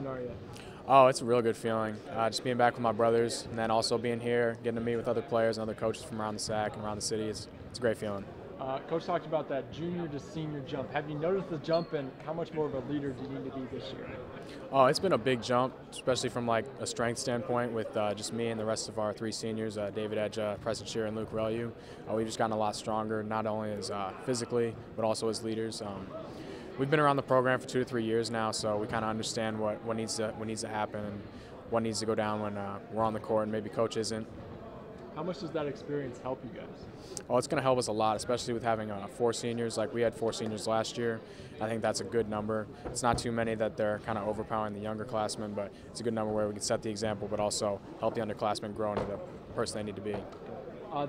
season are you? Oh, it's a real good feeling. Just being back with my brothers, and then also being here, getting to meet with other players and other coaches from around the SAC and around the city. It's a great feeling. Coach talked about that junior to senior jump. Have you noticed the jump, and how much more of a leader do you need to be this year? Oh, it's been a big jump, especially from like a strength standpoint with just me and the rest of our three seniors, David Edge, Preston Shear, and Luke Rellew. We've just gotten a lot stronger, not only as physically, but also as leaders. We've been around the program for 2 to 3 years now, so we kind of understand what needs to happen and what needs to go down when we're on the court and maybe coach isn't. How much does that experience help you guys? Oh, it's going to help us a lot, especially with having 4 seniors. Like we had 4 seniors last year. I think that's a good number. It's not too many that they're kind of overpowering the younger classmen, but it's a good number where we can set the example, but also help the underclassmen grow into the person they need to be.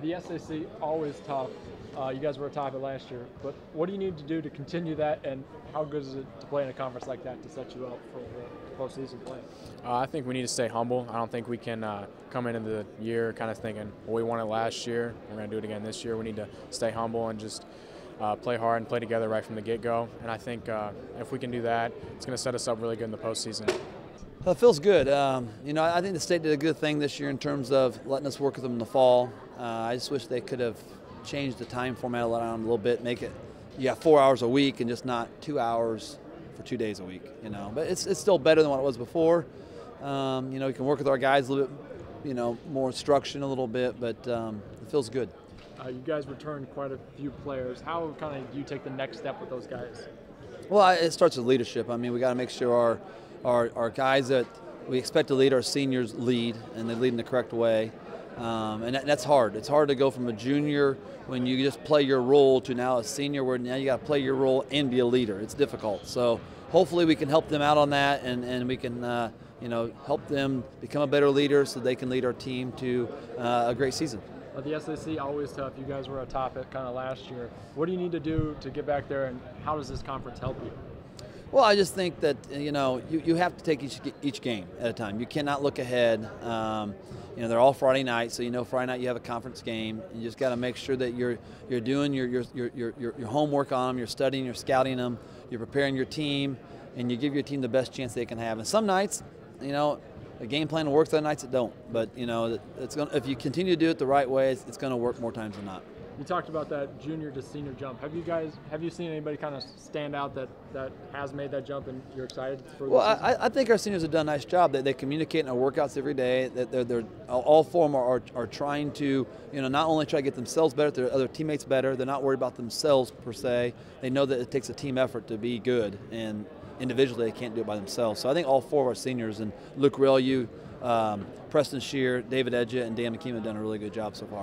The SAC, always tough. You guys were atop it last year, but what do you need to do to continue that, and how good is it to play in a conference like that to set you up for the postseason play? I think we need to stay humble. I don't think we can come into the year kind of thinking, well, we won it last year, we're going to do it again this year. We need to stay humble and just play hard and play together right from the get-go. And I think if we can do that, it's going to set us up really good in the postseason. It feels good. I think the state did a good thing this year in terms of letting us work with them in the fall. I just wish they could have changed the time format around a little bit, make it 4 hours a week and just not 2 hours for 2 days a week. But it's still better than what it was before. We can work with our guys a little bit, more instruction a little bit, but it feels good. You guys returned quite a few players. How kind of do you take the next step with those guys? Well, it starts with leadership. I mean, we got to make sure our guys that we expect to lead, our seniors lead, and they lead in the correct way. And that's hard. It's hard to go from a junior when you just play your role to now a senior where now you got to play your role and be a leader. It's difficult. So hopefully we can help them out on that, and we can help them become a better leader so they can lead our team to a great season. The SAC, always tough. You guys were atop it kind of last year. What do you need to do to get back there, and how does this conference help you? Well, I just think that you have to take each game at a time. You cannot look ahead. They're all Friday night, so Friday night you have a conference game. You just got to make sure that you're doing your homework on them, you're studying, you're scouting them, you're preparing your team, and you give your team the best chance they can have. And some nights, a game plan will work. Other nights it don't. But if you continue to do it the right way, it's going to work more times than not. You talked about that junior to senior jump. Have you seen anybody kind of stand out that has made that jump, and you're excited for? Well, I think our seniors have done a nice job. They communicate in our workouts every day. That they're all 4 of them are trying to not only try to get themselves better, their other teammates better. They're not worried about themselves per se. They know that it takes a team effort to be good, and individually they can't do it by themselves. So I think all 4 of our seniors, and Luke Rellew, Preston Shear, David Edge, and Dan McKean have done a really good job so far.